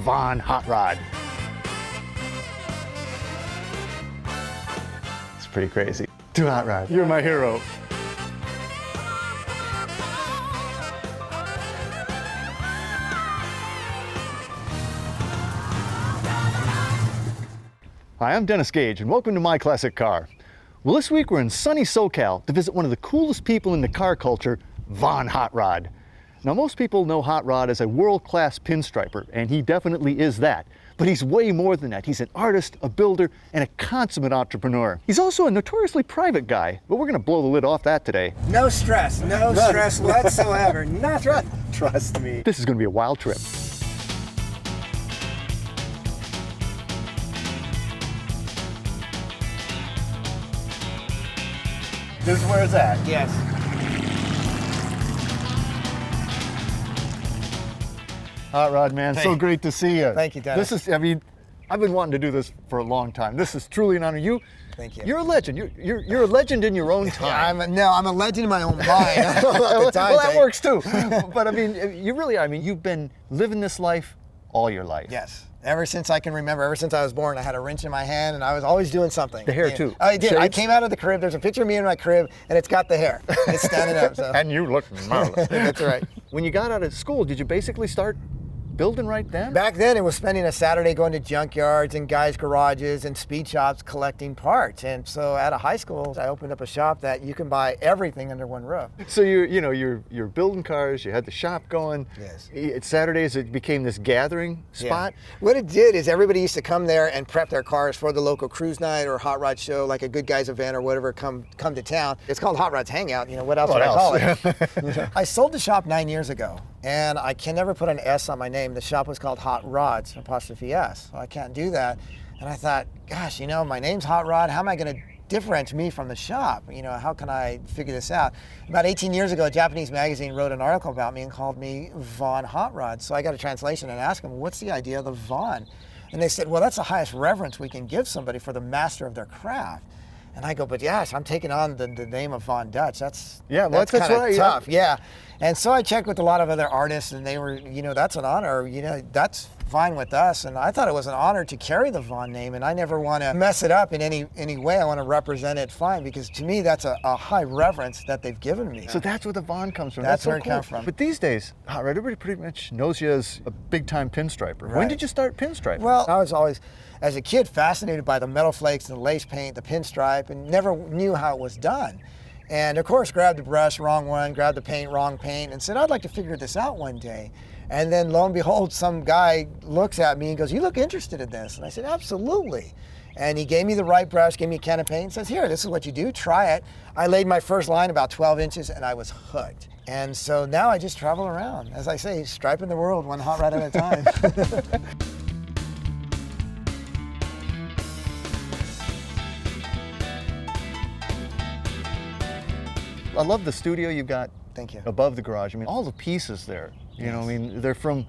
Vaughn hot rod. It's pretty crazy. Do hot rod. You're my hero. Hi, I'm Dennis Gage, and welcome to My Classic Car. Well, this week we're in sunny SoCal to visit one of the coolest people in the car culture, Vaughn Hot Rod. Now, most people know Hot Rod as a world-class pinstriper, and he definitely is that. But he's way more than that. He's an artist, a builder, and a consummate entrepreneur. He's also a notoriously private guy, but we're gonna blow the lid off that today. No stress whatsoever. Nothing. Trust me. This is gonna be a wild trip. This is where it's at. Yes. Hot Rod, man, Hey. so great to see you. Thank you, Dennis. This is, I mean, I've been wanting to do this for a long time. This is truly an honor. Thank you. You're a legend. You're a legend in your own time. I'm a legend in my own mind. Well, that works too. But I mean, you really are. I mean, you've been living this life all your life. Yes. Ever since I can remember, ever since I was born, I had a wrench in my hand and I was always doing something. The hair too. I did. I Shapes? came out of the crib. There's a picture of me in my crib and it's got the hair. It's standing up. So. And you look marvelous. That's right. When you got out of school, did you basically start building right then? Back then, it was spending a Saturday going to junkyards and guys' garages and speed shops collecting parts. And so out of high school, I opened up a shop that you can buy everything under one roof. So you're building cars. You had the shop going. Yes. Saturdays it became this gathering spot. Yeah. What it did is everybody used to come there and prep their cars for the local cruise night or hot rod show, like a Good Guys event or whatever come to town. It's called Hot Rod's Hangout. What else would I call it? I sold the shop 9 years ago, and I can never put an S on my name. The shop was called Hot Rods, 'S. So I can't do that. And I thought, gosh, my name's Hot Rod. How am I going to differentiate me from the shop? How can I figure this out? About 18 years ago, a Japanese magazine wrote an article about me and called me Vaughn Hot Rod. So I got a translation and asked them, what's the idea of the Vaughn? And they said, well, that's the highest reverence we can give somebody for the master of their craft. And I go, but yes, I'm taking on the name of Von Dutch. That's kind of tough. Yeah. And so I checked with a lot of other artists, and they were, that's an honor. That's fine with us. And I thought it was an honor to carry the Von name, and I never want to mess it up in any way. I want to represent it fine, because to me, that's a high reverence that they've given me. So that's where the Von comes from. That's so where it cool. comes from. But these days, Hot Rod, everybody pretty much knows you as a big-time pinstriper. Right. When did you start pinstriping? Well, I was always, as a kid, fascinated by the metal flakes and the lace paint, the pinstripe, and never knew how it was done. And of course, grabbed the brush, wrong one, grabbed the paint, wrong paint, and said, I'd like to figure this out one day. And then lo and behold, some guy looks at me and goes, you look interested in this. And I said, absolutely. And he gave me the right brush, gave me a can of paint, and says, here, this is what you do, try it. I laid my first line about 12 inches and I was hooked. And so now I just travel around, as I say, striping the world one hot rod at a time. I love the studio you've got. Thank you. Above the garage. I mean, all the pieces there. They're from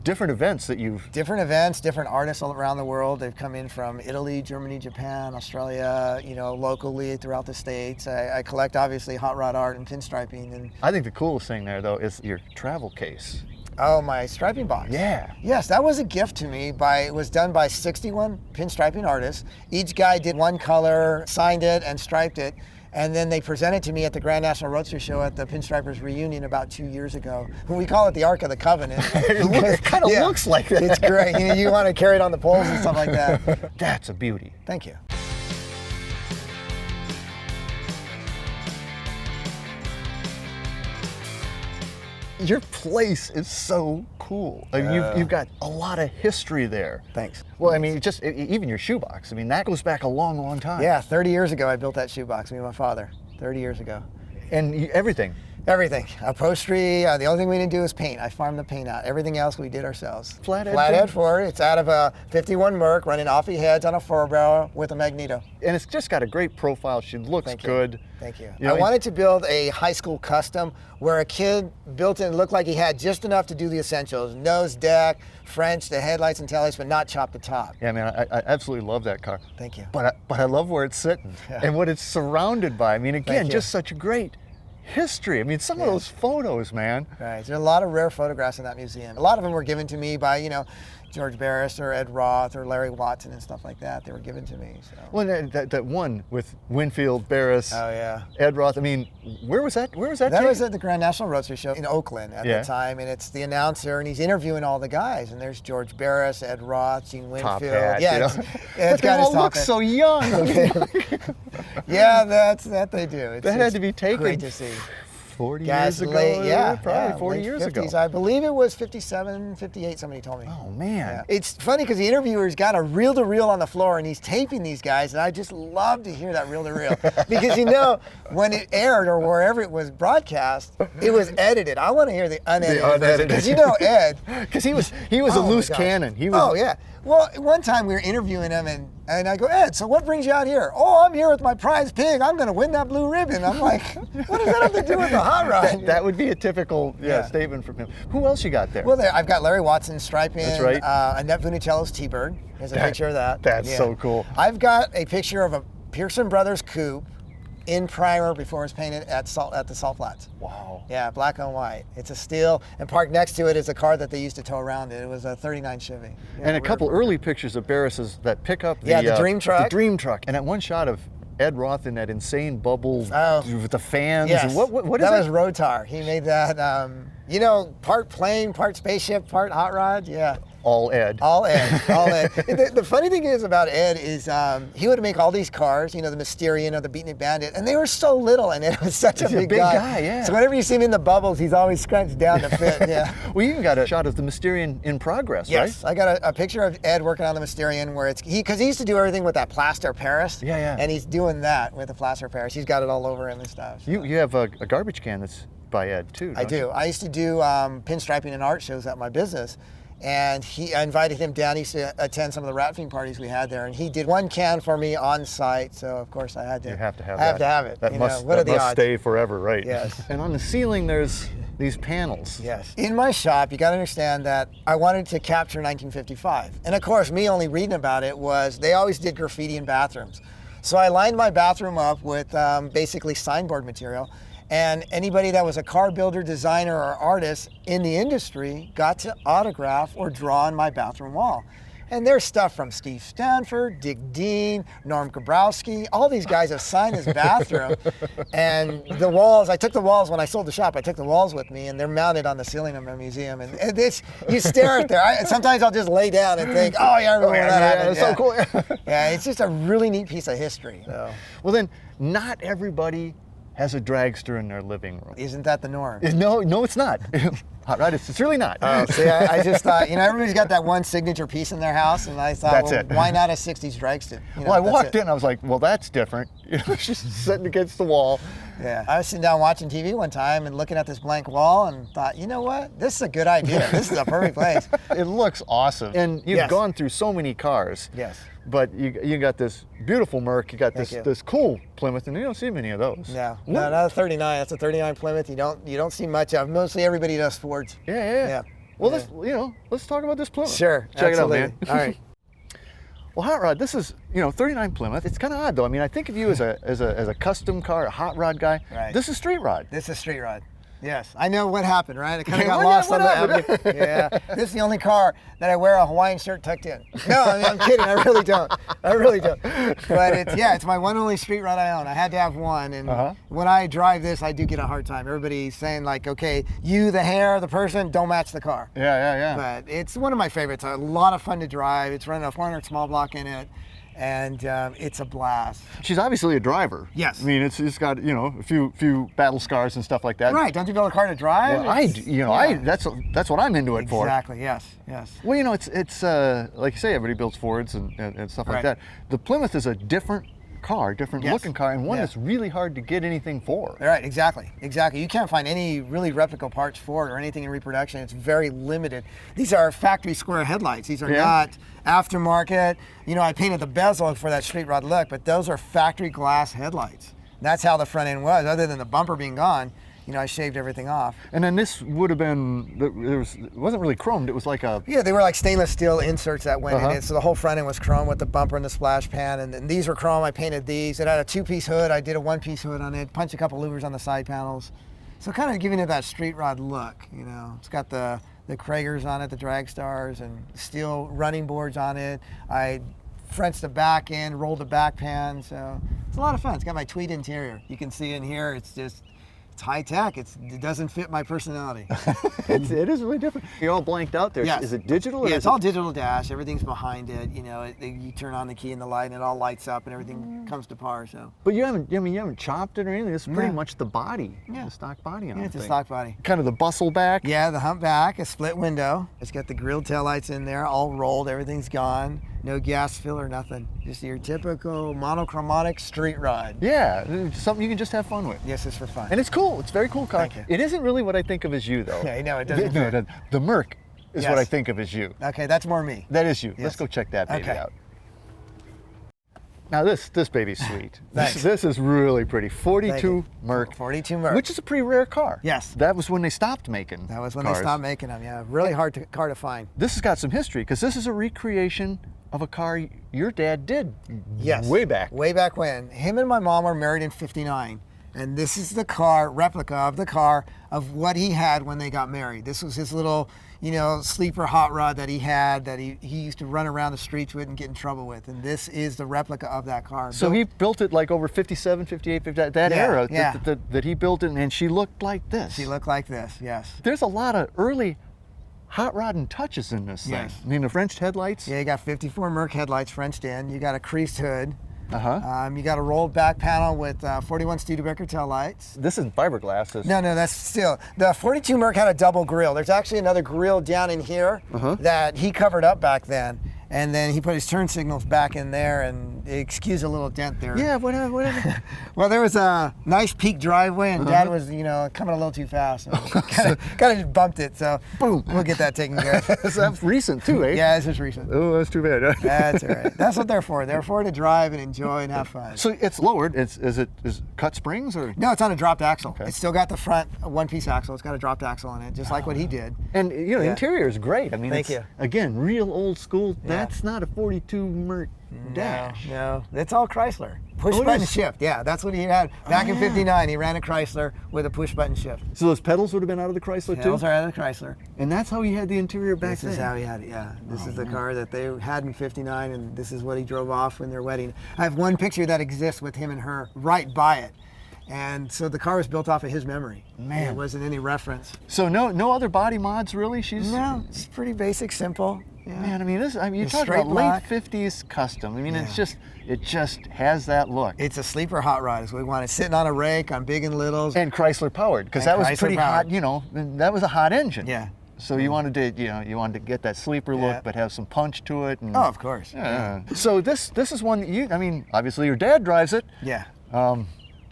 different events that you've... Different events, different artists all around the world. They've come in from Italy, Germany, Japan, Australia, locally throughout the States. I collect, obviously, hot rod art and pinstriping. And I think the coolest thing there, though, is your travel case. Oh, my striping box. Yeah. Yes, that was a gift to me. It was done by 61 pinstriping artists. Each guy did one color, signed it, and striped it. And then they presented to me at the Grand National Roadster Show at the Pinstripers Reunion about 2 years ago. We call it the Ark of the Covenant. It kind of looks like that. It's great. You want to carry it on the poles and stuff like that. That's a beauty. Thank you. Your place is so cool. I mean, you've got a lot of history there. Thanks. Well, I mean, just even your shoebox. I mean, that goes back a long, long time. Yeah, 30 years ago I built that shoebox, me and my father. 30 years ago. And everything. Everything. Upholstery, the only thing we didn't do is paint. I farmed the paint out. Everything else we did ourselves. Flathead Ford. It's out of a 51 Merc running offy heads on a 4-barrel with a magneto. And it's just got a great profile. She looks good. Thank you. I wanted to build a high school custom where a kid built it and looked like he had just enough to do the essentials. Nose, deck, French, the headlights and taillights, but not chop the top. Yeah, man, I absolutely love that car. Thank you. But I love where it's sitting and what it's surrounded by. I mean, again, just such a great history. I mean, some of those photos, man. Right. There's a lot of rare photographs in that museum. A lot of them were given to me by, George Barris or Ed Roth or Larry Watson and stuff like that. They were given to me. So. Well, that one with Winfield, Barris, Oh yeah. Ed Roth. I mean, where was that? Where was that? That taken? was at the Grand National Roadster Show in Oakland at the time, and it's the announcer, and he's interviewing all the guys, and there's George Barris, Ed Roth, Gene Winfield. Top hat, yeah, you know? it's But they got his all top look hat. so young. Yeah, that they do. It's, That had to be taken Great to see. 40 Guys, years ago. yeah, Probably 40 late years 50s. ago. I believe it was 57, 58, somebody told me. Oh, man. Yeah. It's funny because the interviewer's got a reel-to-reel on the floor and he's taping these guys, and I just love to hear that reel-to-reel because when it aired or wherever it was broadcast, it was edited. I want to hear the unedited because Ed. Because he was a loose cannon. He was. Oh yeah. Well, one time we were interviewing him and I go, Ed, so what brings you out here? Oh, I'm here with my prize pig. I'm going to win that blue ribbon. I'm like, what does that have to do with the hot rod? That would be a typical statement from him. Who else you got there? Well, I've got Larry Watson striping. That's right. Annette Vunicello's T-Bird. There's a picture of that. That's so cool. I've got a picture of a Pearson Brothers coupe in primer before it was painted at the Salt Flats. Wow. Yeah, black on white. It's a steel, and parked next to it is a car that they used to tow around it. It was a 39 Chevy. Yeah, And a couple early pictures of Barris's that pickup. The Dream Truck. The Dream Truck. And that one shot of Ed Roth in that insane bubble with the fans. Yes. And what is that? that? Was Rotar. He made that, part plane, part spaceship, part hot rod. Yeah. All Ed. All Ed. All Ed. The funny thing is about Ed is he would make all these cars, the Mysterian or the Beatnik Bandit, and they were so little, and Ed was such a big guy. Yeah. So whenever you see him in the bubbles, he's always scrunched down to fit. Yeah. We even got a shot of the Mysterian in progress, yes, right? I got a picture of Ed working on the Mysterian where because he used to do everything with that plaster Paris. Yeah. And he's doing that with the plaster Paris. He's got it all over him and stuff. So. You have a garbage can that's by Ed too. I do. You? I used to do pinstriping and art shows at my business. And I invited him down. He used to attend some of the Rat Fiend parties we had there, and he did one can for me on site. So of course I had to. You have to have I have to have it. That must odds? stay forever, right? Yes. And on the ceiling, there's these panels. Yes. In my shop, you got to understand that I wanted to capture 1955, and of course, me only reading about it was they always did graffiti in bathrooms. So I lined my bathroom up with basically signboard material. And anybody that was a car builder, designer, or artist in the industry got to autograph or draw on my bathroom wall. And there's stuff from Steve Stanford, Dick Dean, Norm Gabrowski. All these guys have signed his bathroom. And the walls, I took the walls when I sold the shop, I took the walls with me, and they're mounted on the ceiling of my museum. And it's, you stare at there. Sometimes I'll just lay down and think, oh yeah, I remember when that happened. It's so cool. Yeah, it's just a really neat piece of history. So. Well then, not everybody has a dragster in their living room. Isn't that the norm? No, it's not. Hot rod, it's really not. Oh, see, I just thought, everybody's got that one signature piece in their house, and I thought, That's well, it. why not a 60s dragster? Well, I walked in, I was like, well, that's different. She's sitting against the wall. Yeah, I was sitting down watching TV one time and looking at this blank wall and thought, you know what? This is a good idea. This is a perfect place. It looks awesome. And you've gone through so many cars. Yes. But you got this beautiful Merc, you got this cool Plymouth, and you don't see many of those. No, not a 39. That's a 39 Plymouth. You don't see much of. Mostly everybody does Fords. Yeah. Well, let's talk about this Plymouth. Sure. Check absolutely. it out, man. All right. Well, Hot Rod, this is 39 Plymouth. It's kind of odd though. I mean, I think of you as a custom car, a hot rod guy. Right. This is street rod. This is street rod. Yes, I know what happened, right? I kind of got What lost on happened? the Yeah, this is the only car that I wear a Hawaiian shirt tucked in. No, I'm kidding. I really don't. But it's my one only street rod I own. I had to have one, and when I drive this, I do get a hard time. Everybody's saying like, okay, you, the hair, the person, don't match the car. Yeah. But it's one of my favorites. A lot of fun to drive. It's running a 400 small block in it. And it's a blast. She's obviously a driver. Yes. I mean, it's got a few battle scars and stuff like that. Right. Don't you build a car to drive? Well, that's what I'm into it for. Exactly. Yes. Well, it's like you say, everybody builds Fords and stuff like that. The Plymouth is a different car, different looking car, and one that's really hard to get anything for. Right, exactly. You can't find any really replica parts for it or anything in reproduction. It's very limited. These are factory square headlights. These are not aftermarket. I painted the bezel for that street rod look, but those are factory glass headlights. That's how the front end was, other than the bumper being gone. I shaved everything off. And then this would have been, it wasn't really chromed, it was like a... Yeah, they were like stainless steel inserts that went in it, so the whole front end was chrome with the bumper and the splash pan, and these were chrome, I painted these. It had a two-piece hood, I did a one-piece hood on it, punched a couple louvers on the side panels. So kind of giving it that street rod look, It's got the the Kragers on it, the drag stars, and steel running boards on it. I Frenched the back end, rolled the back pan, so it's a lot of fun. It's got my tweed interior. You can see in here, it's high tech. It doesn't fit my personality. It is really different. You're all blanked out there. Yes. Is it digital? Or Yeah, is it's all digital dash. Everything's behind it. You know, you turn on the key and the light, and it all lights up, and everything comes to par. So. But you haven't chopped it or anything. It's pretty No. much the body, Yeah. the stock body on Yeah, it. it's a stock body. Kind of the bustle back. Yeah, the hump back, a split window. It's got the grilled taillights in there, all rolled. Everything's gone. No gas filler, nothing. Just your typical monochromatic street ride. Yeah, it's something you can just have fun with. Yes, it's for fun. And it's cool. It's a very cool car. Thank you. It isn't really what I think of as you, though. Yeah, I know, it doesn't No, fit. no, the Merc is Yes. what I think of as you. Okay, that's more me. That is you. Yes. Let's go check that baby Okay. out. Now this baby's sweet. Thanks. This is really pretty. 42 you. Merc. 42 Merc. Which is a pretty rare car. Yes. That was when they stopped making That was when cars. they stopped making them, yeah. Really hard car to find. This has got some history because this is a recreation of a car your dad did Yes. way back. Way back when. Him and my mom were married in '59. And this is the car, replica of the car of what he had when they got married. This was his little, sleeper hot rod that he had that he used to run around the streets with and get in trouble with. And this is the replica of that car. So he built it like over 57, 58, 50, that era yeah. that he built it, and she looked like this. She looked like this, yes. There's a lot of early hot rod and touches in this thing. Yes. I mean, the French headlights. Yeah, you got 54 Merc headlights Frenched in. You got a creased hood. Uh-huh. You got a rolled back panel with 41 Studebaker tail lights. This is fiberglass. No, that's still. The 42 Merc had a double grill. There's actually another grill down in here that he covered up back then. And then he put his turn signals back in there, and excuse a little dent there. Yeah, whatever. Well, there was a nice peak driveway, and Dad was, coming a little too fast. Kind of just bumped it, so Boom. We'll get that taken care of. That's recent too, eh? Yeah, this is recent. Oh, that's too bad. That's all right. That's what they're for. They're for to drive and enjoy and have fun. So it's lowered. Is it cut springs or? No, it's on a dropped axle. Okay. It's still got the front one-piece axle. It's got a dropped axle in it, just like what he did. And the Yeah. interior is great. I mean, Thank it's, you. Again, real old school. Yeah. That's not a 42 Merc dash. No, it's all Chrysler. Push Oh, it button is? shift. Yeah, that's what he had back in '59. He ran a Chrysler with a push button shift. So those pedals would have been out of the Chrysler Pedals too. are out of the Chrysler. And that's how he had the interior back This then. is how he had it. Yeah, this is the car that they had in '59, and this is what he drove off in their wedding. I have one picture that exists with him and her right by it. And so the car was built off of his memory. Man. It wasn't any reference. So no other body mods really. She's No, it's pretty basic, simple. Yeah. Man, I mean, you're It's talking straight about black. late 50s custom. I mean, Yeah. it just has that look. It's a sleeper hot rod is what we wanted. Sitting on a rake on big and littles. And Chrysler powered, because And that was Chrysler pretty powered. hot, and that was a hot engine. Yeah. So you wanted to get that sleeper look, Yeah. but have some punch to it. And, Oh, of course. Yeah. So this is one that obviously your dad drives it. Yeah.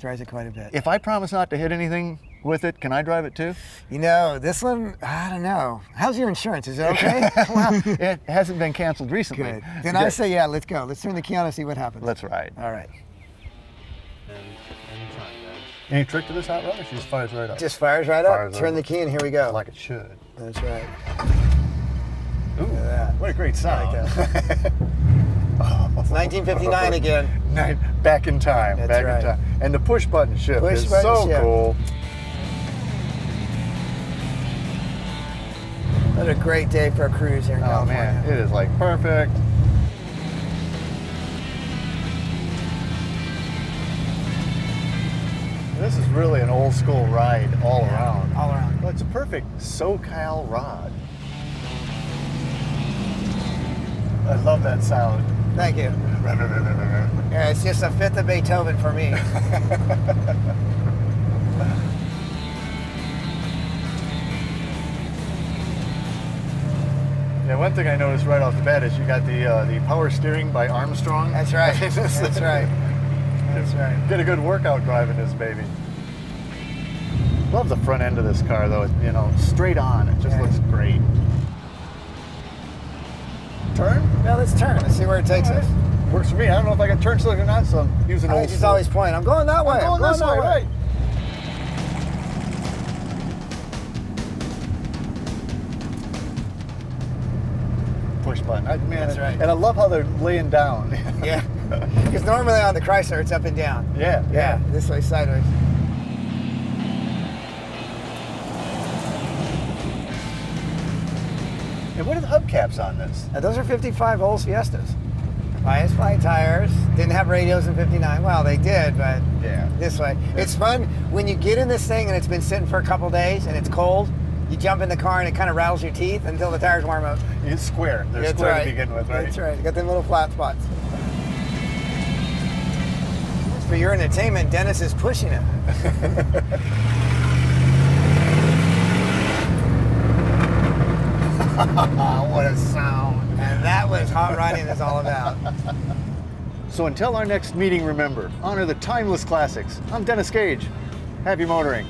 Drives it quite a bit. If I promise not to hit anything with it, can I drive it too? This one, I don't know. How's your insurance? Is it okay? Well, it hasn't been canceled recently. Good. Then I say, yeah, let's go. Let's turn the key on and see what happens. Let's ride. All right. Any trick to this hot rod, or she just fires right up? Just fires right Fires up. Turn right the key and here we go. like it should. That's right. Ooh, Look at that. what a great sound. It's 1959 again. Back in time. That's back right. in time. And the push button shift Push is button so shift. cool. What a great day for a cruise here in Oh California. man, it is like perfect. This is really an old school ride all around. All around. Well, it's a perfect SoCal rod. I love that sound. Thank you. Yeah, it's just a fifth of Beethoven for me. Yeah, one thing I noticed right off the bat is you got the power steering by Armstrong. That's right. That's right. That's right. Get a good workout driving this baby. Love the front end of this car though. Straight on. It just Yeah. looks great. Turn? Now let's turn. Let's see where it takes All right. us. Works for me. I don't know if I can turn slick or not, so I'm using I old just school. always point. I'm going that way. I'm going this way, right? Push button. Man, That's right. And I love how they're laying down. Yeah. Because normally on the Chrysler, it's up and down. Yeah. This way, sideways. And what are the hubcaps on this? Now, those are 55 Olds Fiestas. Bias fly tires. Didn't have radios in 59. Well, they did, but Yeah. this way. It's fun when you get in this thing and it's been sitting for a couple days and it's cold. You jump in the car and it kind of rattles your teeth until the tires warm up. It's square. They're That's square right. to begin with, right? That's right. You got them little flat spots. For your entertainment, Dennis is pushing it. What a sound. And that was hot rodding is all about. So until our next meeting, remember, honor the timeless classics. I'm Dennis Gage. Happy motoring.